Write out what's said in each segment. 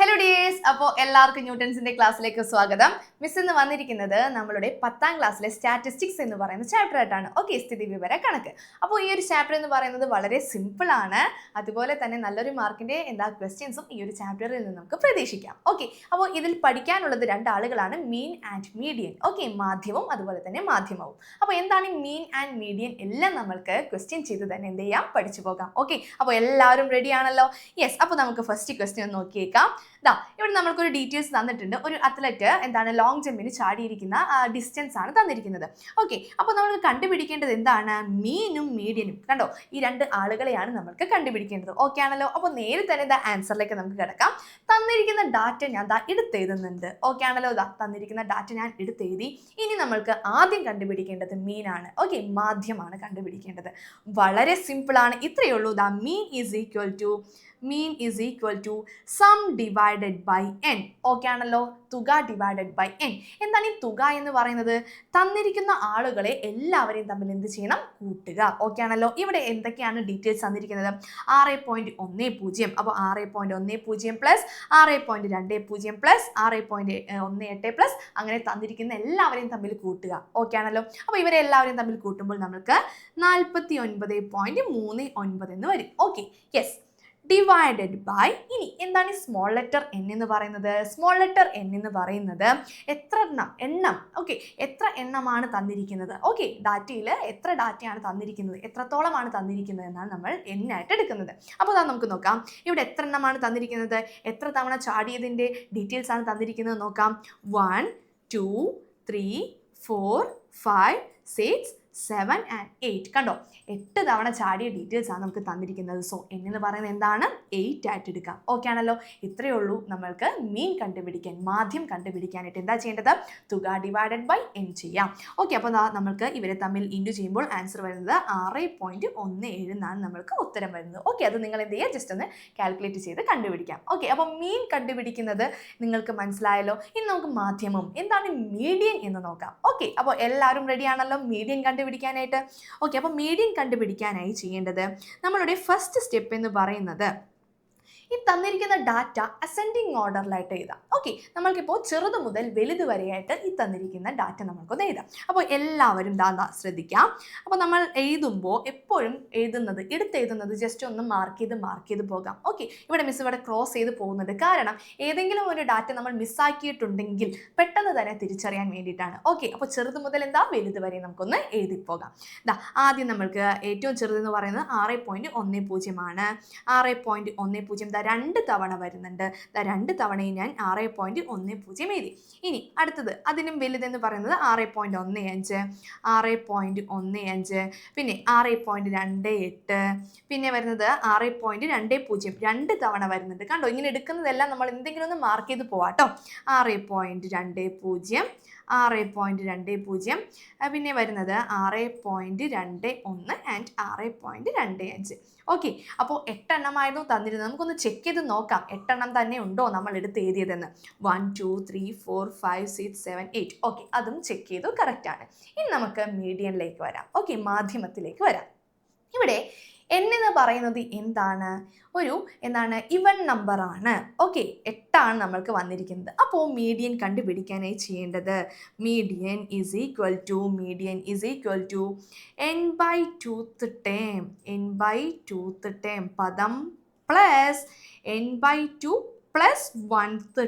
Hello dears, അപ്പോൾ എല്ലാവർക്കും ന്യൂട്ടൺസിന്റെ ക്ലാസ്സിലേക്ക് സ്വാഗതം. മിസ് ഇന്ന് വന്നിരിക്കുന്നത് നമ്മളുടെ 10ാം ക്ലാസ്സിലെ സ്റ്റാറ്റിസ്റ്റിക്സ് എന്ന് പറയുന്ന ചാപ്റ്റർ ആയിട്ടാണ്. ഓക്കെ, സ്ഥിതി വിവര കണക്ക്. അപ്പോൾ ഈ ഒരു ചാപ്റ്റർ എന്ന് പറയുന്നത് വളരെ സിമ്പിൾ ആണ്. അതുപോലെ തന്നെ നല്ലൊരു മാർക്കിന്റെ ക്വസ്റ്റ്യൻസും ഈ ഒരു ചാപ്റ്ററിൽ നിന്ന് നമുക്ക് പ്രതീക്ഷിക്കാം. ഓക്കെ, അപ്പോൾ ഇതിൽ പഠിക്കാനുള്ളത് രണ്ടാളുകളാണ്, മീൻ ആൻഡ് മീഡിയൻ. ഓക്കെ, മാധ്യമവും അതുപോലെ തന്നെ മാധ്യമവും. അപ്പോൾ എന്താണ് മീൻ ആൻഡ് മീഡിയൻ എല്ലാം നമ്മൾക്ക് ക്വസ്റ്റ്യൻ ചെയ്ത് തന്നെ എന്ത് ചെയ്യാം, പഠിച്ചു പോകാം. ഓക്കെ, അപ്പോൾ എല്ലാവരും റെഡി ആണല്ലോ? യെസ്. അപ്പോൾ നമുക്ക് ഫസ്റ്റ് ക്വസ്റ്റ്യൻ നോക്കിയേക്കാം. ഇവിടെ നമ്മൾക്കൊരു ഡീറ്റെയിൽസ് തന്നിട്ടുണ്ട്. ഒരു അത്ലറ്റ് ലോങ് ജമ്പിന് ചാടിയിരിക്കുന്ന ഡിസ്റ്റൻസ് ആണ് തന്നിരിക്കുന്നത്. ഓക്കെ, അപ്പോൾ നമ്മൾ കണ്ടുപിടിക്കേണ്ടത് എന്താണ്? മീനും മീഡിയനും. കണ്ടോ, ഈ രണ്ട് ആളുകളെയാണ് നമ്മൾക്ക് കണ്ടുപിടിക്കേണ്ടത്. ഓക്കെ ആണല്ലോ? അപ്പോൾ നേരെ തന്നെ ആൻസറിലേക്ക് നമുക്ക് കിടക്കാം. തന്നിരിക്കുന്ന ഡാറ്റ ഞാൻ എടുത്തെഴുതുന്നുണ്ട്. ഓക്കെ ആണല്ലോ? തന്നിരിക്കുന്ന ഡാറ്റ ഞാൻ എടുത്തെഴുതി. ഇനി നമ്മൾക്ക് ആദ്യം കണ്ടുപിടിക്കേണ്ടത് മീനാണ്. ഓക്കെ, മാധ്യമമാണ് കണ്ടുപിടിക്കേണ്ടത്. വളരെ സിമ്പിൾ ആണ്. ഇത്രയേ ഉള്ളൂ. Mean is equal to sum divided by N. Okay ആണല്ലോ? തുക ഡിവൈഡഡ് ബൈ എൻ. എന്താണ് ഈ തുക എന്ന് പറയുന്നത്? തന്നിരിക്കുന്ന ആളുകളെ എല്ലാവരെയും തമ്മിൽ എന്ത് ചെയ്യണം? കൂട്ടുക. ഓക്കെ ആണല്ലോ? ഇവിടെ എന്തൊക്കെയാണ് ഡീറ്റെയിൽസ് തന്നിരിക്കുന്നത്? 6.10. അപ്പോൾ 6.10 പ്ലസ് 6.20 പ്ലസ് 6.18 പ്ലസ് അങ്ങനെ തന്നിരിക്കുന്ന എല്ലാവരെയും തമ്മിൽ കൂട്ടുക. ഓക്കെ ആണല്ലോ? അപ്പോൾ ഇവരെ എല്ലാവരെയും തമ്മിൽ കൂട്ടുമ്പോൾ നമുക്ക് 49.39 എന്ന് വരും. Okay, yes. ഡിവൈഡഡ് ബൈ, ഇനി എന്താണ് ഈ സ്മോൾ ലെറ്റർ എൻ എന്ന് പറയുന്നത്? സ്മോൾ ലെറ്റർ എൻ എന്ന് പറയുന്നത് എണ്ണം. ഓക്കെ, എത്ര എണ്ണമാണ് തന്നിരിക്കുന്നത്? ഓക്കെ, ഡാറ്റയിൽ എത്ര ഡാറ്റയാണ് തന്നിരിക്കുന്നത്, എത്രത്തോളമാണ് തന്നിരിക്കുന്നത് എന്നാണ് നമ്മൾ എണ്ണായിട്ട് എടുക്കുന്നത്. അപ്പോൾ നമുക്ക് നോക്കാം, ഇവിടെ എത്ര എണ്ണമാണ് തന്നിരിക്കുന്നത്, എത്ര തവണ ചാടിയതിൻ്റെ ഡീറ്റെയിൽസ് ആണ് തന്നിരിക്കുന്നത് നോക്കാം. 1 2 3 4 5 6 7 and 8. കണ്ടോ, 8 തവണ ചാടിയ ഡീറ്റെയിൽസ് ആണ് നമുക്ക് തന്നിരിക്കുന്നത്. സോ എന്ന് പറയുന്നത് എന്താണ്? 8 ആയിട്ട് എടുക്കാം. ഓക്കെ ആണല്ലോ? ഇത്രയേ ഉള്ളൂ നമ്മൾക്ക് മീൻ കണ്ടുപിടിക്കാൻ, മാധ്യം കണ്ടുപിടിക്കാനായിട്ട് എന്താ ചെയ്യേണ്ടത്? തുക ഡിവൈഡഡ് ബൈ എൻ ചെയ്യാം. ഓക്കെ, അപ്പോൾ നമ്മൾക്ക് ഇവരെ തമ്മിൽ ഇൻറ്റു ചെയ്യുമ്പോൾ ആൻസർ വരുന്നത് 6.17 എന്നാണ് നമ്മൾക്ക് ഉത്തരം വരുന്നത്. ഓക്കെ, അത് നിങ്ങൾ എന്ത് ചെയ്യുക? ജസ്റ്റ് ഒന്ന് കാൽക്കുലേറ്റ് ചെയ്ത് കണ്ടുപിടിക്കാം. ഓക്കെ, അപ്പോൾ മീൻ കണ്ടുപിടിക്കുന്നത് നിങ്ങൾക്ക് മനസ്സിലായല്ലോ. ഇനി നമുക്ക് മാധ്യമം, എന്താണ് മീഡിയൻ എന്ന് നോക്കാം. ഓക്കെ, അപ്പോൾ എല്ലാവരും റെഡി ആണല്ലോ മീഡിയൻ കണ്ടുപിടിക്കാനായിട്ട്? ഓക്കെ, അപ്പോൾ മീഡിയൻ കണ്ടുപിടിക്കാനായി ചെയ്യേണ്ടത് നമ്മളുടെ ഫസ്റ്റ് സ്റ്റെപ്പ് എന്ന് പറയുന്നത് ഈ തന്നിരിക്കുന്ന ഡാറ്റ അസെൻഡിങ് ഓർഡറിലായിട്ട് എഴുതാം. ഓക്കെ, നമ്മൾക്കിപ്പോൾ ചെറുത് മുതൽ വലുത് വരെയായിട്ട് ഈ തന്നിരിക്കുന്ന ഡാറ്റ നമുക്കൊന്ന് എഴുതാം. അപ്പോൾ എല്ലാവരും ശ്രദ്ധിക്കാം. അപ്പോൾ നമ്മൾ എഴുതുമ്പോൾ എപ്പോഴും എടുത്തെഴുതുന്നത് ജസ്റ്റ് ഒന്ന് മാർക്ക് ചെയ്ത് പോകാം. ഓക്കെ, ഇവിടെ ക്രോസ് ചെയ്ത് പോകുന്നുണ്ട്. കാരണം ഏതെങ്കിലും ഒരു ഡാറ്റ നമ്മൾ മിസ്സാക്കിയിട്ടുണ്ടെങ്കിൽ പെട്ടെന്ന് തന്നെ തിരിച്ചറിയാൻ വേണ്ടിയിട്ടാണ്. ഓക്കെ, അപ്പോൾ ചെറുത് മുതൽ വലുത് വരെ നമുക്കൊന്ന് എഴുതിപ്പോകാം. ആദ്യം നമ്മൾക്ക് ഏറ്റവും ചെറുതെന്ന് പറയുന്നത് 6.10 ആണ്. 6.10 2 തവണ വരുന്നുണ്ട്. 2 തവണയും ഞാൻ 6.10 എഴുതി. ഇനി അടുത്തത് അതിനും വലുതെന്ന് പറയുന്നത് 6.15, 6.15, പിന്നെ 6.28, പിന്നെ വരുന്നത് 6.20. 2 തവണ വരുന്നുണ്ട്. കണ്ടോ, ഇങ്ങനെ എടുക്കുന്നതെല്ലാം നമ്മൾ എന്തെങ്കിലും ഒന്ന് മാർക്ക് ചെയ്ത് പോവാട്ടോ. 6.20, 6.20, പിന്നെ വരുന്നത് 6.21 ആൻഡ് 6.25. ഓക്കെ, അപ്പോൾ 8 എണ്ണമായിരുന്നു തന്നിരുന്നത്. നമുക്കൊന്ന് ചെക്ക് ചെയ്ത് നോക്കാം 8 എണ്ണം തന്നെ ഉണ്ടോ നമ്മൾ എടുത്ത് എഴുതിയതെന്ന്. 1 2 3 4 5 6 7 8. ഓക്കെ, അതും ചെക്ക് ചെയ്തു, കറക്റ്റ് ആണ്. ഇനി നമുക്ക് മീഡിയനിലേക്ക് വരാം. ഓക്കെ, മാധ്യമത്തിലേക്ക് വരാം. ഇവിടെ n എന്ന് പറയുന്നത് എന്താണ്? ഇവൻ നമ്പർ ആണ്. ഓക്കെ, 8 ആണ് നമ്മൾക്ക് വന്നിരിക്കുന്നത്. അപ്പോൾ മീഡിയൻ കണ്ടുപിടിക്കാനായി ചെയ്യേണ്ടത് median is equal to n/2th term പദം plus n/2 plus 1th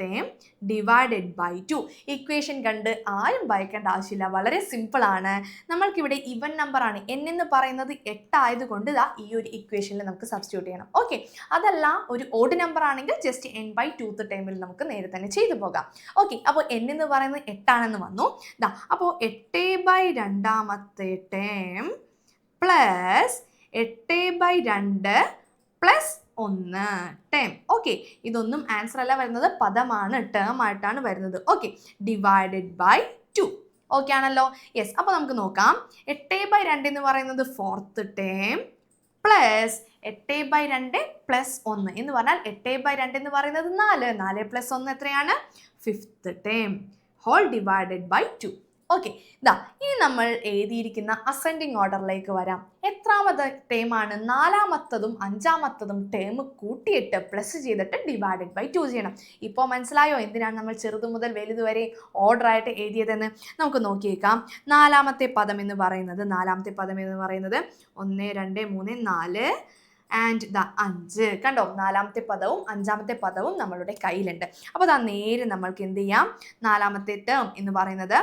term divided by 2. Equation കണ്ട് ആരും ഭയക്കേണ്ട ആവശ്യമില്ല, വളരെ സിമ്പിൾ ആണ്. നമ്മൾക്കിവിടെ ഇവൻ നമ്പർ ആണ്. n എന്ന് പറയുന്നത് 8 ആയതുകൊണ്ട് ഈ ഒരു ഇക്വേഷനിൽ നമുക്ക് സബ്സ്റ്റിറ്റ്യൂട്ട് ചെയ്യണം. ഓക്കെ, അതല്ല ഒരു ഓഡ് നമ്പർ ആണെങ്കിൽ ജസ്റ്റ് n/2th ടേമിൽ നമുക്ക് നേരെ തന്നെ ചെയ്തു പോകാം. ഓക്കെ, അപ്പോൾ n എന്ന് പറയുന്നത് 8 ആണെന്ന് വന്നു. അപ്പോൾ 8/2 term plus 8/2 plus 1 term. Okay, ഇതൊന്നും ആൻസർ അല്ല വരുന്നത്, പദമാണ്, ടേം ആയിട്ടാണ് വരുന്നത്. Okay, divided by 2. ഓക്കെ ആണല്ലോ? യെസ്. അപ്പോൾ നമുക്ക് നോക്കാം. 8/2 എന്ന് പറയുന്നത് 4th ടേം പ്ലസ് 8/2 പ്ലസ് 1 എന്ന് പറഞ്ഞാൽ 8/2 എന്ന് പറയുന്നത് 4 പ്ലസ് 1 എത്രയാണ്? 5th term whole divided by 2. Okay, ഇതാ ഇനി നമ്മൾ എഴുതിയിരിക്കുന്ന അസെൻഡിങ് ഓർഡറിലേക്ക് വരാം. എത്രാമത്തെ ടേമാണ്? നാലാമത്തതും അഞ്ചാമത്തതും ടേം കൂട്ടിയിട്ട് പ്ലസ് ചെയ്തിട്ട് ഡിവൈഡഡ് ബൈ 2 ചെയ്യണം. ഇപ്പോൾ മനസ്സിലായോ എന്തിനാണ് നമ്മൾ ചെറുതു മുതൽ വലുത് വരെ ഓർഡർ ആയിട്ട് എഴുതിയതെന്ന്? നമുക്ക് നോക്കിയേക്കാം. നാലാമത്തെ പദം എന്ന് പറയുന്നത് 1 2 3 4 ആൻഡ് ദ 5. കണ്ടോ, നാലാമത്തെ പദവും അഞ്ചാമത്തെ പദവും നമ്മളുടെ കയ്യിലുണ്ട്. അപ്പോൾ ദാ നേരെ നമ്മൾക്ക് എന്ത് ചെയ്യാം? നാലാമത്തെ ടേം എന്ന് പറയുന്നത്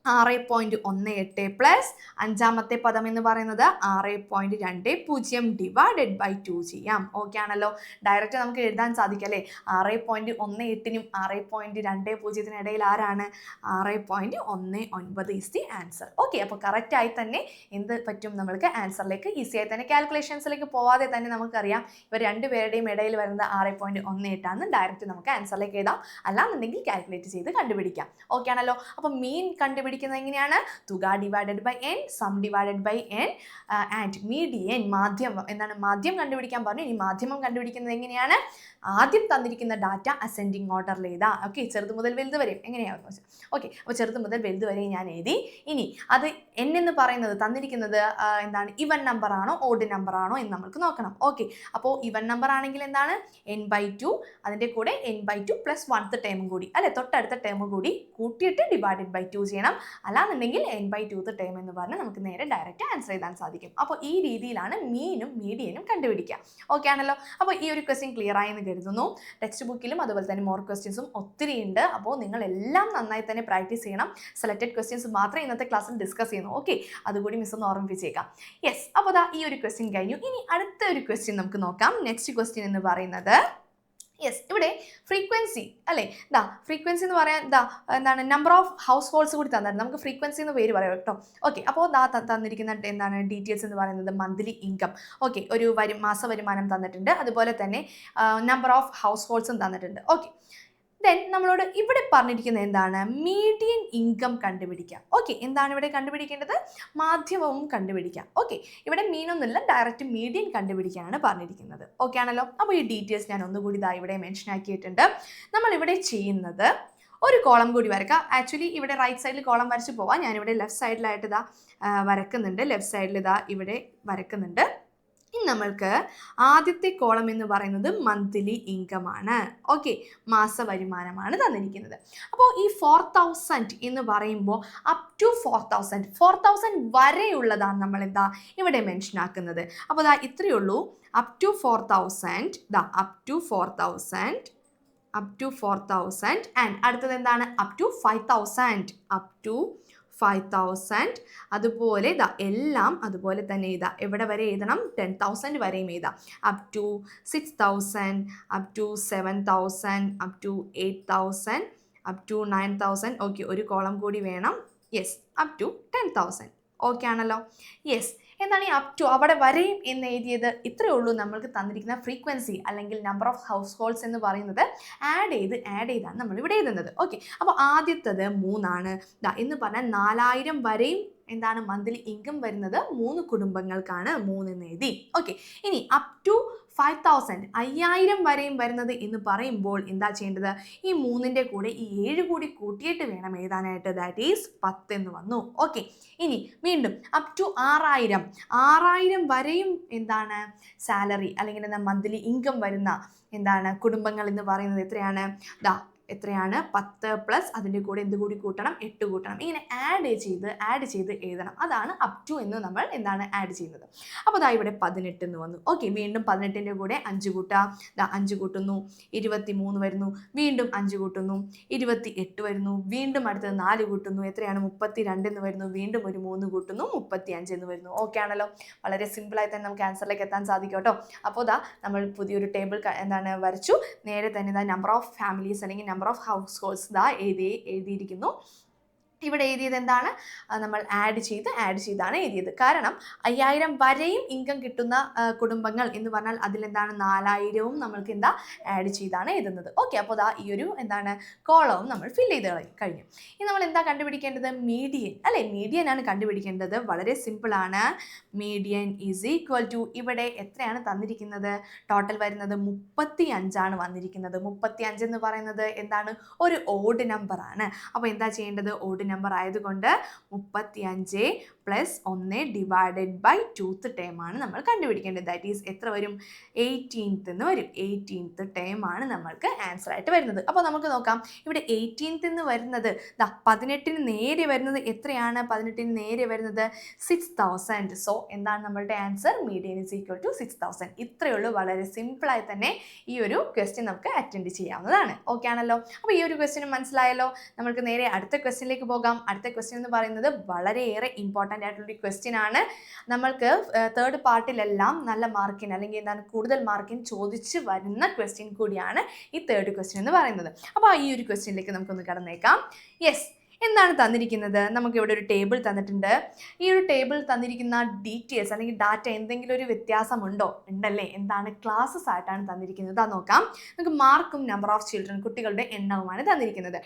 6.18 പ്ലസ് അഞ്ചാമത്തെ പദം എന്ന് പറയുന്നത് 6.20 ഡിവൈഡഡ് ബൈ 2 ചെയ്യാം. ഓക്കെ ആണല്ലോ? ഡയറക്റ്റ് നമുക്ക് എഴുതാൻ സാധിക്കും അല്ലേ? 6.18നും 6.20നും ഇടയിൽ ആരാണ്? 6.19 ഈസ് ദി ആൻസർ. ഓക്കെ, അപ്പോൾ കറക്റ്റായി തന്നെ എന്ത് പറ്റും? നമ്മൾക്ക് ആൻസറിലേക്ക് ഈസി ആയി തന്നെ കാൽക്കുലേഷൻസിലേക്ക് പോവാതെ തന്നെ നമുക്കറിയാം ഇവർ രണ്ടുപേരുടെയും ഇടയിൽ വരുന്നത് 6.18 ആണ്. ഡയറക്റ്റ് നമുക്ക് ആൻസറിലേക്ക് എഴുതാം, അല്ലാന്നുണ്ടെങ്കിൽ കാൽക്കുലേറ്റ് ചെയ്ത് കണ്ടുപിടിക്കാം. ഓക്കെ ആണല്ലോ? അപ്പോൾ മീൻ കണ്ടുപിടിക്കുന്നത് എങ്ങനെയാണ്? തുക divided by n, sum divided by n and median. മാധ്യം കണ്ടുപിടിക്കാൻ പറഞ്ഞു. ഇനി മാധ്യമം കണ്ടുപിടിക്കുന്നത് എങ്ങനെയാണ്? ആദ്യം തന്നിരിക്കുന്ന ഡാറ്റ അസെൻഡിങ് ഓർഡറിൽ എഴുതാം. ഓക്കെ, ചെറുത് മുതൽ വലുത് വരെ എങ്ങനെയായിരുന്നു? ഓക്കെ, അപ്പോൾ ചെറുത് മുതൽ വലുത് വരെ ഞാൻ എഴുതി. ഇനി അത് n എന്ന് പറയുന്നത് തന്നിരിക്കുന്നത് ഇവൻ നമ്പർ ആണോ ഓഡ് നമ്പർ ആണോ എന്ന് നമുക്ക് നോക്കണം. ഓക്കെ, അപ്പോൾ ഇവൻ നമ്പർ ആണെങ്കിൽ എന്താണ്? n/2, അതിൻ്റെ കൂടെ n/2 പ്ലസ് 1th ടേമും കൂടി അല്ലെ, തൊട്ടടുത്ത ടേം കൂടി കൂട്ടിയിട്ട് ഡിവൈഡഡ് ബൈ 2 ചെയ്യണം. അല്ലാന്നുണ്ടെങ്കിൽ n/2th ടേം എന്ന് പറഞ്ഞാൽ നമുക്ക് നേരെ ഡയറക്റ്റ് ആൻസർ എഴുതാൻ സാധിക്കും. അപ്പോൾ ഈ രീതിയിലാണ് മീനും മീഡിയനും കണ്ടുപിടിക്കുക. ഓക്കെ ആണല്ലോ? അപ്പോൾ ഈ ഒരു ക്വസ്റ്റ്യൻ ക്ലിയർ ആയെന്ന് കരുതുന്നു. ടെക്സ്റ്റ് ബുക്കിലും അതുപോലെ തന്നെ മോർ ക്വസ്റ്റ്യൻസും ഒത്തിരി ഉണ്ട്. അപ്പോൾ നിങ്ങൾ എല്ലാം നന്നായി തന്നെ പ്രാക്ടീസ് ചെയ്യണം. സെലക്റ്റഡ് ക്വസ്റ്റ്യൻസ് മാത്രമേ ഇന്നത്തെ ക്ലാസ്സിൽ ഡിസ്കസ് ചെയ്യുന്നു. ഓക്കെ, അതുകൂടി മിസ് ഒന്ന് ഓർമ്മിപ്പിച്ചേക്കാം. യെസ്, അപ്പോൾ ദാ ഈ ഒരു ക്വസ്റ്റ്യൻ കഴിഞ്ഞു. ഇനി അടുത്ത ഒരു ക്വസ്റ്റ്യൻ നമുക്ക് നോക്കാം. നെക്സ്റ്റ് ക്വസ്റ്റ്യൻ എന്ന് പറയുന്നത് ഇവിടെ ഫ്രീക്വൻസി അല്ലേ? ഫ്രീക്വൻസി എന്ന് പറയാൻ നമ്പർ ഓഫ് ഹൗസ് ഹോൾഡ്സ് കൂടി തന്നിട്ടുണ്ട്. നമുക്ക് ഫ്രീക്വൻസി എന്ന് പേര് പറയാം കേട്ടോ. ഓക്കെ, അപ്പോൾ തന്നിരിക്കുന്ന ഡീറ്റെയിൽസ് എന്ന് പറയുന്നത് മന്ത്ലി ഇൻകം. ഓക്കെ, ഒരു മാസ വരുമാനം തന്നിട്ടുണ്ട്. അതുപോലെ തന്നെ നമ്പർ ഓഫ് ഹൗസ് ഹോൾഡ്സും തന്നിട്ടുണ്ട്. ഓക്കെ, ദെൻ നമ്മളോട് ഇവിടെ പറഞ്ഞിരിക്കുന്നത് എന്താണ്? മീഡിയൻ ഇൻകം കണ്ടുപിടിക്കാം. ഓക്കെ, എന്താണ് ഇവിടെ കണ്ടുപിടിക്കേണ്ടത്? മാധ്യമവും കണ്ടുപിടിക്കാം. ഓക്കെ, ഇവിടെ മീനൊന്നുമില്ല, ഡയറക്റ്റ് മീഡിയൻ കണ്ടുപിടിക്കാനാണ് പറഞ്ഞിരിക്കുന്നത്. ഓക്കെ ആണല്ലോ? അപ്പോൾ ഈ ഡീറ്റെയിൽസ് ഞാൻ ഒന്നുകൂടി ഇവിടെ മെൻഷൻ ആക്കിയിട്ടുണ്ട്. നമ്മൾ ഇവിടെ ചെയ്യുന്നത് ഒരു കോളം കൂടി വരയ്ക്കാം. ആക്ച്വലി ഇവിടെ റൈറ്റ് സൈഡിൽ കോളം വരച്ച് പോവാം. ഞാനിവിടെ ലെഫ്റ്റ് സൈഡിലായിട്ട് വരക്കുന്നുണ്ട്. ലെഫ്റ്റ് സൈഡിൽ ഇവിടെ വരക്കുന്നുണ്ട്. ഇനി നമ്മൾക്ക് ആദ്യത്തെ കോളം എന്ന് പറയുന്നത് മന്ത്ലി ഇൻകം ആണ്. ഓക്കെ, മാസ വരുമാനമാണ് തന്നിരിക്കുന്നത്. അപ്പോൾ ഈ 4000 എന്ന് പറയുമ്പോൾ അപ് ടു 4000 വരെയുള്ളതാണ് നമ്മൾ ഇവിടെ മെൻഷൻ ആക്കുന്നത്. അപ്പോൾ ഇത്രയേ ഉള്ളൂ. Up to 4000, up to 4000 and അടുത്തത് എന്താണ്? അപ് ടു 5000, അതുപോലെ എല്ലാം അതുപോലെ തന്നെ എവിടെ വരെ എഴുതണം? 10,000 വരെയും എഴുതാം. Up to 6,000, up to 7,000, up to 8,000, up to 9,000. Okay, ഒരു കോളം കൂടി വേണം. Yes, up to 10,000. ഓക്കെ ആണല്ലോ? യെസ്, എന്താണ് ഈ അപ് ടു അവിടെ വരെയും എന്ന് എഴുതിയത്? ഇത്രയേ ഉള്ളൂ. നമ്മൾക്ക് തന്നിരിക്കുന്ന ഫ്രീക്വൻസി അല്ലെങ്കിൽ നമ്പർ ഓഫ് ഹൗസ് ഹോൾഡ്സ് എന്ന് പറയുന്നത് ആഡ് ചെയ്താണ് നമ്മൾ ഇവിടെ എഴുതുന്നത്. ഓക്കെ, അപ്പോൾ ആദ്യത്തത് 3 ആണ്. എന്ന് പറഞ്ഞാൽ 4000 വരെയും മന്ത്ലി ഇൻകം വരുന്നത് 3 കുടുംബങ്ങൾക്കാണ്. 3 എന്ന് എഴുതി. ഓക്കെ, ഇനി അപ് ടു 5000 വരെയും വരുന്നത് എന്ന് പറയുമ്പോൾ എന്താ ചെയ്യേണ്ടത്? ഈ 3ന്റെ കൂടെ ഈ 7 കൂടി കൂട്ടിയിട്ട് വേണം എഴുതാനായിട്ട്. ദാറ്റ് ഈസ് 10 എന്ന് വന്നു. ഓക്കെ, ഇനി വീണ്ടും അപ് ടു 6000 വരെയും സാലറി അല്ലെങ്കിൽ മന്ത്ലി ഇൻകം വരുന്ന കുടുംബങ്ങൾ എന്ന് പറയുന്നത് എത്രയാണ്? 10 പ്ലസ് അതിൻ്റെ കൂടെ എന്ത് കൂടി കൂട്ടണം? 8 കൂട്ടണം. ഇങ്ങനെ ആഡ് ചെയ്ത് എഴുതണം. അതാണ് അപ് ടു എന്ന് നമ്മൾ ആഡ് ചെയ്യുന്നത്. അപ്പോൾ ഇവിടെ 18 എന്ന് വന്നു. ഓക്കെ, വീണ്ടും 18ൻ്റെ കൂടെ 5 കൂട്ടുക. 5 കൂട്ടുന്നു, 23 വരുന്നു. വീണ്ടും 5 കൂട്ടുന്നു, 28 വരുന്നു. വീണ്ടും അടുത്തത് 4 കൂട്ടുന്നു. എത്രയാണ്? 32 എന്ന് വരുന്നു. വീണ്ടും ഒരു 3 കൂട്ടുന്നു, 35 എന്ന് വരുന്നു. ഓക്കെ ആണല്ലോ? വളരെ സിമ്പിളായി തന്നെ നമുക്ക് ആൻസറിലേക്ക് എത്താൻ സാധിക്കും കേട്ടോ. അപ്പോൾ നമ്മൾ പുതിയൊരു ടേബിൾ വരച്ചു. നേരെ തന്നെ നമ്പർ ഓഫ് ഫാമിലീസ് അല്ലെങ്കിൽ നമ്പർ ഓഫ് ഹൗസ് ഹോൾഡ്സ് എഴുതിയിരിക്കുന്നു. ഇവിടെ എഴുതിയത് എന്താണ്? നമ്മൾ ആഡ് ചെയ്താണ് എഴുതിയത്. കാരണം 5000 വരെയും ഇൻകം കിട്ടുന്ന കുടുംബങ്ങൾ എന്ന് പറഞ്ഞാൽ അതിലെന്താണ് 4000വും നമ്മൾക്ക് ആഡ് ചെയ്താണ് എഴുതുന്നത്. ഓക്കെ, അപ്പോൾ ഈ ഒരു കോളവും നമ്മൾ ഫിൽ ചെയ്ത് കഴിഞ്ഞു. ഇനി നമ്മൾ കണ്ടുപിടിക്കേണ്ടത്? മീഡിയൻ അല്ലേ? മീഡിയൻ ആണ് കണ്ടുപിടിക്കേണ്ടത്. വളരെ സിമ്പിളാണ്. മീഡിയൻ ഈസ് ഈക്വൽ ടു ഇവിടെ എത്രയാണ് തന്നിരിക്കുന്നത്? ടോട്ടൽ വരുന്നത് 35 ആണ് വന്നിരിക്കുന്നത്. 35 എന്ന് പറയുന്നത് ഒരു ഓഡ് നമ്പർ ആണ്. അപ്പോൾ എന്താ ചെയ്യേണ്ടത്? ഓഡ് നമ്പർ ആയതുകൊണ്ട് 35 plus 1 divided by 2th term ആണ് നമ്മൾ കണ്ടുപിടിക്കേണ്ടത്. ദാറ്റ് ഈസ് എത്ര വരും? 18th എന്ന് വരും. 18th ടേം ആണ് നമ്മൾക്ക് ആൻസർ ആയിട്ട് വരുന്നത്. അപ്പോൾ നമുക്ക് നോക്കാം, ഇവിടെ 18th എന്ന് വരുന്നത് 18ന് നേരെ വരുന്നത് എത്രയാണ്? 18ന് നേരെ വരുന്നത് 6000. സോ എന്താണ് നമ്മളുടെ answer? Median is equal to 6000. ഇത്രയേ ഉള്ളൂ. വളരെ സിമ്പിളായി തന്നെ ഈ ഒരു ക്വസ്റ്റ്യൻ നമുക്ക് അറ്റൻഡ് ചെയ്യാവുന്നതാണ്. ഓക്കെ ആണല്ലോ? അപ്പോൾ ഈ ഒരു ക്വസ്റ്റ്യൻ മനസ്സിലായല്ലോ. നമുക്ക് നേരെ അടുത്ത ക്വസ്റ്റ്യനിലേക്ക് പോകാം. അടുത്ത ക്വസ്റ്റ്യൻ എന്ന് പറയുന്നത് വളരെയേറെ ഇമ്പോർട്ടൻ്റ് ആയിട്ടുള്ള ക്വസ്റ്റ്യൻ ആണ്. നമ്മൾക്ക് തേർഡ് പാർട്ടിലെല്ലാം നല്ല മാർക്കിന് അല്ലെങ്കിൽ എന്താണ് കൂടുതൽ മാർക്കിന് ചോദിച്ച് വരുന്ന ക്വസ്റ്റ്യൻ കൂടിയാണ് ഈ തേർഡ് ക്വസ്റ്റ്യൻ എന്ന് പറയുന്നത്. അപ്പോൾ ഈ ഒരു ക്വസ്റ്റ്യനിലേക്ക് നമുക്കൊന്ന് കടന്നേക്കാം. യെസ്, എന്താണ് തന്നിരിക്കുന്നത്? നമുക്ക് ഇവിടെ ഒരു ടേബിൾ തന്നിട്ടുണ്ട്. ഈ ഒരു ടേബിൾ തന്നിരിക്കുന്ന ഡീറ്റെയിൽസ് അല്ലെങ്കിൽ ഡാറ്റ എന്തെങ്കിലും ഒരു വ്യത്യാസമുണ്ടോ? ഉണ്ടല്ലേ. എന്താണ്? ക്ലാസ്സസ് ആയിട്ടാണ് തന്നിരിക്കുന്നത്. അത് നോക്കാം. നമുക്ക് മാർക്കും നമ്പർ ഓഫ് ചിൽഡ്രൻ, കുട്ടികളുടെ എണ്ണവുമാണ് തന്നിരിക്കുന്നത്.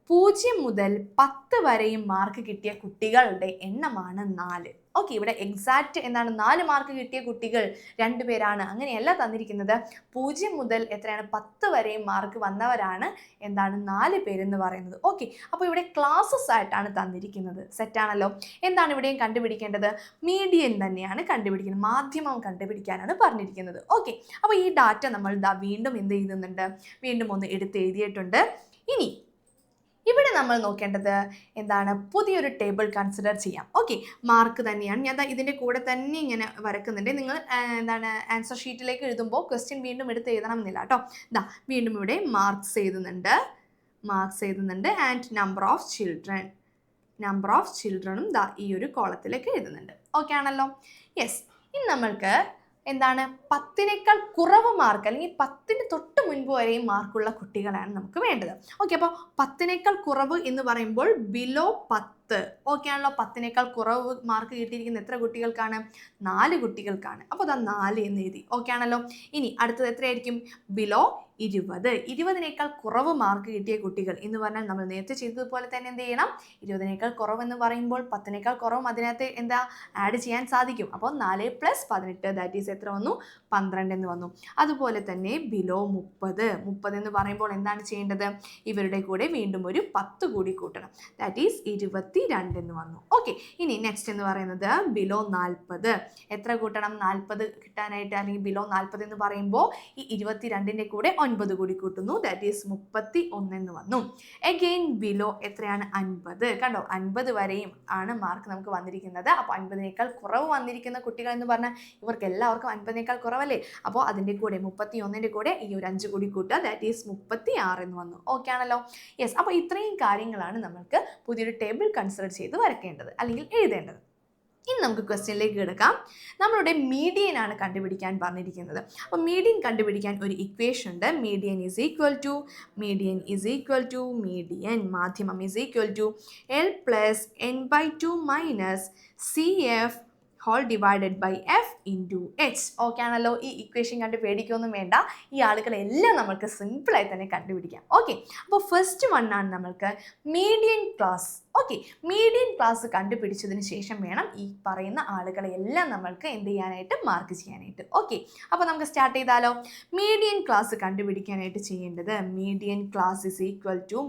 0 മുതൽ 10 വരെയും മാർക്ക് കിട്ടിയ കുട്ടികളുടെ എണ്ണമാണ് 4. ഓക്കെ, ഇവിടെ എക്സാക്റ്റ് എന്താണ് 4 മാർക്ക് കിട്ടിയ കുട്ടികൾ 2 പേരാണ്. അങ്ങനെയല്ല തന്നിരിക്കുന്നത്. 0 മുതൽ എത്രയാണ് 10 വരെയും മാർക്ക് വന്നവരാണ് എന്താണ് 4 പേരെന്ന് പറയുന്നത്. ഓക്കെ, അപ്പോൾ ഇവിടെ ക്ലാസ്സസ് ആയിട്ടാണ് തന്നിരിക്കുന്നത്. സെറ്റാണല്ലോ. എന്താണ് ഇവിടെയും കണ്ടുപിടിക്കേണ്ടത്? മീഡിയൻ തന്നെയാണ് കണ്ടുപിടിക്കുന്നത്. മാധ്യമം കണ്ടുപിടിക്കാനാണ് പറഞ്ഞിരിക്കുന്നത്. ഓക്കെ, അപ്പോൾ ഈ ഡാറ്റ നമ്മൾ വീണ്ടും എന്ത് ചെയ്യുന്നുണ്ട്? വീണ്ടും ഒന്ന് എടുത്ത് എഴുതിയിട്ടുണ്ട്. ഇനി ഇവിടെ നമ്മൾ നോക്കേണ്ടത് എന്താണ്? പുതിയൊരു ടേബിൾ കൺസിഡർ ചെയ്യാം. ഓക്കെ, മാർക്ക് തന്നെയാണ്. ഞാൻ ഇതിൻ്റെ കൂടെ തന്നെ ഇങ്ങനെ വരക്കുന്നുണ്ട്. നിങ്ങൾ എന്താണ് ആൻസർ ഷീറ്റിലേക്ക് എഴുതുമ്പോൾ ക്വസ്റ്റ്യൻ വീണ്ടും എടുത്ത് എഴുതണമെന്നില്ല കേട്ടോ. വീണ്ടും ഇവിടെ മാർക്സ് എഴുതുന്നുണ്ട് ആൻഡ് നമ്പർ ഓഫ് ചിൽഡ്രനും ഈ ഒരു കോളത്തിലേക്ക് എഴുതുന്നുണ്ട്. ഓക്കെ ആണല്ലോ? യെസ്, ഇനി നമ്മൾക്ക് എന്താണ് 10നേക്കാൾ കുറവ് മാർക്ക് അല്ലെങ്കിൽ 10ന് തൊട്ട് മുൻപ് വരെയും മാർക്കുള്ള കുട്ടികളാണ് നമുക്ക് വേണ്ടത്. ഓക്കെ, അപ്പോൾ 10നേക്കാൾ കുറവ് എന്ന് പറയുമ്പോൾ ബിലോ 10. ഓക്കെ ആണല്ലോ? 10നേക്കാൾ കുറവ് മാർക്ക് കിട്ടിയിരിക്കുന്ന എത്ര കുട്ടികൾക്കാണ്? 4 കുട്ടികൾക്കാണ്. അപ്പോൾ 4 എന്ന് എഴുതി. ഓക്കെ ആണല്ലോ? ഇനി അടുത്തത് എത്രയായിരിക്കും? ബിലോ 20. 20നേക്കാൾ കുറവ് മാർക്ക് കിട്ടിയ കുട്ടികൾ എന്ന് പറഞ്ഞാൽ നമ്മൾ നേരത്തെ ചെയ്തതുപോലെ തന്നെ എന്ത് ചെയ്യണം? 20നേക്കാൾ കുറവെന്ന് പറയുമ്പോൾ 10നേക്കാൾ കുറവും അതിനകത്ത് എന്താ ആഡ് ചെയ്യാൻ സാധിക്കും. അപ്പോൾ 4 + 18 ദാറ്റ് ഈസ് എത്ര വന്നു? 12 എന്ന് വന്നു. അതുപോലെ തന്നെ ബിലോ 30 എന്ന് പറയുമ്പോൾ എന്താണ് ചെയ്യേണ്ടത്? ഇവരുടെ കൂടെ വീണ്ടും ഒരു 10 കൂടി കൂട്ടണം. ദാറ്റ് ഈസ് 22 എന്ന് വന്നു. ഓക്കെ, ഇനി നെക്സ്റ്റ് എന്ന് പറയുന്നത് ബിലോ 40. എത്ര കൂട്ടണം? 40 കിട്ടാനായിട്ട് അല്ലെങ്കിൽ ബിലോ 40 എന്ന് പറയുമ്പോൾ ഈ 22ൻ്റെ കൂടെ 9 കൂടി കൂട്ടുന്നു. ദാറ്റ് ഈസ് 31 എന്ന് വന്നു. അഗെയിൻ ബിലോ എത്രയാണ്? 50. കണ്ടോ, 50 വരെയും ആണ് മാർക്ക് നമുക്ക് വന്നിരിക്കുന്നത്. അപ്പോൾ 50നേക്കാൾ കുറവ് വന്നിരിക്കുന്ന കുട്ടികൾ എന്ന് പറഞ്ഞാൽ ഇവർക്ക് എല്ലാവർക്കും 50നേക്കാൾ കുറവല്ലേ. അപ്പോൾ അതിൻ്റെ കൂടെ 31ൻ്റെ കൂടെ ഈ ഒരു 5 കൂടി കൂട്ടുക. ദാറ്റ് ഈസ് 36 എന്ന് വന്നു. ഓക്കെ ആണല്ലോ? യെസ്, അപ്പോൾ ഇത്രയും കാര്യങ്ങളാണ് നമ്മൾക്ക് പുതിയൊരു ടേബിൾ കൺസിഡർ ചെയ്ത് വരയ്ക്കേണ്ടത് അല്ലെങ്കിൽ എഴുതേണ്ടത്. ഇനി നമുക്ക് ക്വസ്റ്റ്യനിലേക്ക് കിടക്കാം. നമ്മളുടെ മീഡിയൻ ആണ് കണ്ടുപിടിക്കാൻ പറഞ്ഞിരിക്കുന്നത്. അപ്പോൾ മീഡിയൻ കണ്ടുപിടിക്കാൻ ഒരു ഇക്വേഷൻ ഉണ്ട്. മീഡിയൻ മാധ്യമം is equal to L + n/2 - CF whole divided by F into H. Okay ആണല്ലോ? ഈ ഇക്വേഷൻ കണ്ട് പേടിക്കൊന്നും വേണ്ട. ഈ ആളുകളെല്ലാം നമ്മൾക്ക് സിമ്പിളായി തന്നെ കണ്ടുപിടിക്കാം. ഓക്കെ, അപ്പോൾ ഫസ്റ്റ് വണ്ണാണ് നമ്മൾക്ക് median class. Okay, median class കണ്ടുപിടിച്ചതിന് ശേഷം വേണം ഈ പറയുന്ന ആളുകളെല്ലാം നമ്മൾക്ക് എന്ത് ചെയ്യാനായിട്ട്? മാർക്ക് ചെയ്യാനായിട്ട്. ഓക്കെ, അപ്പോൾ നമുക്ക് സ്റ്റാർട്ട് ചെയ്താലോ? മീഡിയൻ ക്ലാസ് കണ്ടുപിടിക്കാനായിട്ട് ചെയ്യേണ്ടത് median class is equal to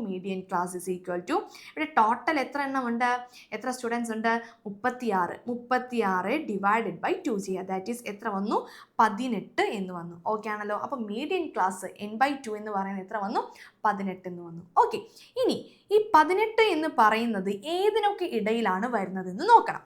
ഇവിടെ ടോട്ടൽ എത്ര എണ്ണം ഉണ്ട്? എത്ര സ്റ്റുഡൻസ് ഉണ്ട്? 36 ഡിവൈഡഡ് ബൈ 2 ചെയ്യുക. ദാറ്റ് ഈസ് എത്ര വന്നു? 18 എന്ന് വന്നു. ഓക്കെ ആണല്ലോ? അപ്പോൾ മീഡിയൻ ക്ലാസ് n/2 എന്ന് പറയുന്നത് എത്ര വന്നു? 18 എന്ന് വന്നു. ഓക്കെ, ഇനി ഈ 18 എന്ന് പറയുന്നത് ഏതിനൊക്കെ ഇടയിലാണ് വരുന്നതെന്ന് നോക്കണം.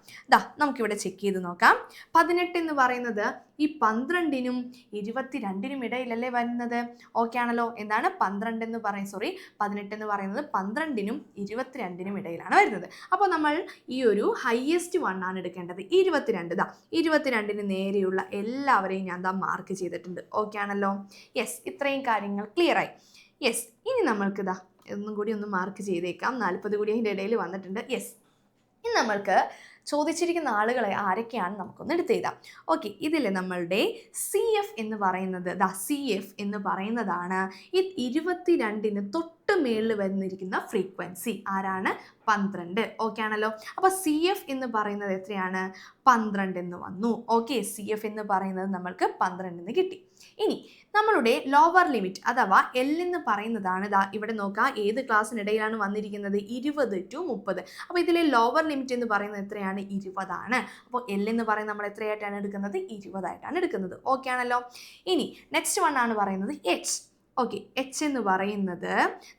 നമുക്കിവിടെ ചെക്ക് ചെയ്ത് നോക്കാം. 18 എന്ന് പറയുന്നത് ഈ 12നും 22നും ഇടയിലല്ലേ വരുന്നത്. ഓക്കെ ആണല്ലോ? എന്താണ് 18 എന്ന് പറയുന്നത് 12നും 22നും ഇടയിലാണ് വരുന്നത്. അപ്പോൾ നമ്മൾ ഈ ഒരു ഹയസ്റ്റ് വൺ ആണ് എടുക്കേണ്ടത്. 22ന് നേരെയുള്ള എല്ലാവരെയും ഞാൻ മാർക്ക് ചെയ്തിട്ടുണ്ട്. ഓക്കെ ആണല്ലോ? യെസ്, ഇത്രയും കാര്യങ്ങൾ ക്ലിയർ ആയി. യെസ്, ഇനി നമ്മൾക്ക് ഒന്നും കൂടി ഒന്ന് മാർക്ക് ചെയ്തേക്കാം. 40 കൂടി അതിൻ്റെ ഇടയിൽ വന്നിട്ടുണ്ട്. യെസ്, ഇനി നമ്മൾക്ക് ചോദിച്ചിരിക്കുന്ന ആളുകളെ ആരൊക്കെയാണ് നമുക്കൊന്ന് എടുത്ത് എഴുതാം. ഓക്കെ, ഇതിൽ നമ്മളുടെ CF എന്ന് പറയുന്നത് CF എന്ന് പറയുന്നതാണ് ഈ 22ന് തൊട്ട് തൊട്ട് മേളിൽ വന്നിരിക്കുന്ന ഫ്രീക്വൻസി ആരാണ്? 12. ഓക്കെ ആണല്ലോ. അപ്പോൾ CF എന്ന് പറയുന്നത് എത്രയാണ്? 12 എന്ന് വന്നു. ഓക്കെ, CF എന്ന് പറയുന്നത് നമ്മൾക്ക് 12 എന്ന് കിട്ടി. ഇനി നമ്മളുടെ ലോവർ ലിമിറ്റ് അഥവാ L എന്ന് പറയുന്നതാണ് ഇവിടെ നോക്കാം ഏത് ക്ലാസ്സിനിടയിലാണ് വന്നിരിക്കുന്നത്? 20 to 30. അപ്പോൾ ഇതിലെ ലോവർ ലിമിറ്റ് എന്ന് പറയുന്നത് എത്രയാണ്? 20 ആണ്. അപ്പോൾ L എന്ന് പറയുന്നത് നമ്മൾ എത്രയായിട്ടാണ് എടുക്കുന്നത്? 20 ആയിട്ടാണ് എടുക്കുന്നത്. ഓക്കെ ആണല്ലോ. ഇനി നെക്സ്റ്റ് വൺ ആണ് പറയുന്നത് H. ഓക്കെ, H എന്ന് പറയുന്നത്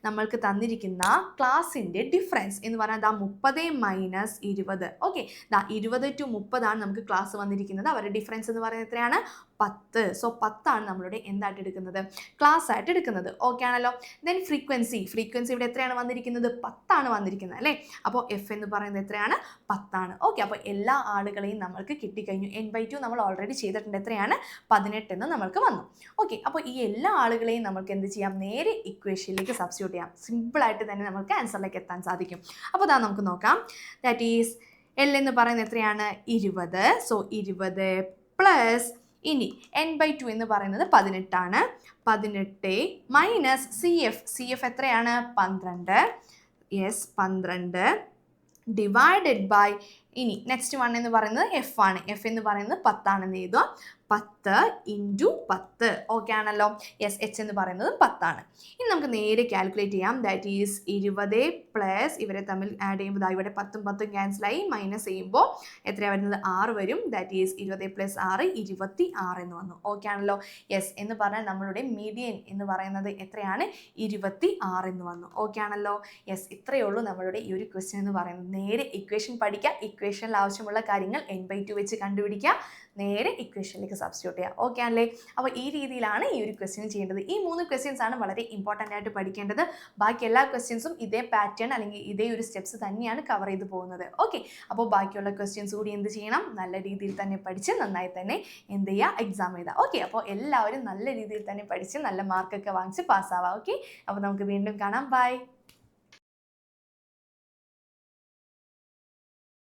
നമ്മൾക്ക് തന്നിരിക്കുന്ന ക്ലാസ്സിൻ്റെ ഡിഫറൻസ് എന്ന് പറഞ്ഞാൽ 30 മൈനസ് 20. ഓക്കെ, 20 to 30 ആണ് നമുക്ക് ക്ലാസ് വന്നിരിക്കുന്നത്. അവരുടെ ഡിഫറൻസ് എന്ന് പറയുന്നത് എത്രയാണ്? 10. സോ 10 ആണ് നമ്മളുടെ എന്തായിട്ട് എടുക്കുന്നത്? ക്ലാസ് ആയിട്ട് എടുക്കുന്നത്. ഓക്കെ ആണല്ലോ. ദെൻ ഫ്രീക്വൻസി ഇവിടെ എത്രയാണ് വന്നിരിക്കുന്നത്? 10 ആണ് വന്നിരിക്കുന്നത് അല്ലേ? അപ്പോൾ F എന്ന് പറയുന്നത് എത്രയാണ്? 10 ആണ്. ഓക്കെ, അപ്പോൾ എല്ലാ ആളുകളെയും നമ്മൾക്ക് കിട്ടിക്കഴിഞ്ഞു. n/2 നമ്മൾ ഓൾറെഡി ചെയ്തിട്ടുണ്ട്. എത്രയാണ്? 18 എന്ന് നമ്മൾക്ക് വന്നു. ഓക്കെ, അപ്പോൾ ഈ എല്ലാ ആളുകളെയും നമ്മൾക്ക് എന്ത് ചെയ്യാം? നേരെ ഇക്വേഷനിലേക്ക് സബ്സ്റ്റിറ്റ്യൂട്ട് ചെയ്യാം. സിമ്പിളായിട്ട് തന്നെ നമുക്ക് ആൻസറിലേക്ക് എത്താൻ സാധിക്കും. അപ്പോൾ നമുക്ക് നോക്കാം. ദാറ്റ് ഈസ് L എന്ന് പറയുന്നത് എത്രയാണ്? 20. സോ 20 പ്ലസ് ഇനി n/2 എന്ന് പറയുന്നത് 18 ആണ്. 18 മൈനസ് CF എത്രയാണ്? 12. യെസ്, 12 ഡിവൈഡഡ് ബൈ ഇനി നെക്സ്റ്റ് വൺ എന്ന് പറയുന്നത് F ആണ്. F എന്ന് പറയുന്നത് 10 ആണെന്ന് എഴുതുക. 10 ഇൻറ്റു 10. ഓക്കെ ആണല്ലോ. യെസ്, H എന്ന് പറയുന്നത് 10 ആണ്. ഇനി നമുക്ക് നേരെ കാൽക്കുലേറ്റ് ചെയ്യാം. ദാറ്റ് ഈസ് 20 പ്ലസ് ഇവരെ തമ്മിൽ ആഡ് ചെയ്യുമ്പോൾ ഇവിടെ 10ഉം 10ഉം ക്യാൻസലായി മൈനസ് ചെയ്യുമ്പോൾ എത്രയാണ് വരുന്നത്? 6 വരും. ദാറ്റ് ഈസ് 20 പ്ലസ് 6 26 എന്ന് വന്നു. ഓക്കെ ആണല്ലോ. യെസ് എന്ന് പറഞ്ഞാൽ നമ്മളുടെ മീഡിയൻ എന്ന് പറയുന്നത് എത്രയാണ്? 26 എന്ന് വന്നു. ഓക്കെ ആണല്ലോ. യെസ്, ഇത്രയേ ഉള്ളൂ നമ്മളുടെ ഈ ഒരു ക്വസ്റ്റ്യൻ എന്ന് പറയുന്നത്. നേരെ ഇക്വേഷൻ പഠിക്കുക, ഇക്വേഷനിൽ ആവശ്യമുള്ള കാര്യങ്ങൾ n/2 വെച്ച് കണ്ടുപിടിക്കുക, നേരെ ഇക്വേഷനിലേക്ക് സബ്സ്റ്റിറ്റ്യൂട്ട് ചെയ്യുക. ഓക്കെ ആണല്ലേ. അപ്പോൾ ഈ രീതിയിലാണ് ഈ ഒരു ക്വസ്റ്റ്യൻ ചെയ്യേണ്ടത്. ഈ 3 ക്വസ്റ്റ്യൻസ് ആണ് വളരെ ഇമ്പോർട്ടൻ്റ് ആയിട്ട് പഠിക്കേണ്ടത്. ബാക്കി എല്ലാ ക്വസ്റ്റ്യൻസും ഇതേ പാറ്റേൺ അല്ലെങ്കിൽ ഇതേ ഒരു സ്റ്റെപ്സ് തന്നെയാണ് കവർ ചെയ്ത് പോകുന്നത്. ഓക്കെ, അപ്പോൾ ബാക്കിയുള്ള ക്വസ്റ്റ്യൻസ് കൂടി എന്ത് ചെയ്യണം? നല്ല രീതിയിൽ തന്നെ പഠിച്ച് നന്നായി തന്നെ എന്ത് ചെയ്യുക? എക്സാം എഴുതുക. ഓക്കെ, അപ്പോൾ എല്ലാവരും നല്ല രീതിയിൽ തന്നെ പഠിച്ച് നല്ല മാർക്കൊക്കെ വാങ്ങിച്ച് പാസ്സാവുക. ഓക്കെ, അപ്പോൾ നമുക്ക് വീണ്ടും കാണാം. ബൈ.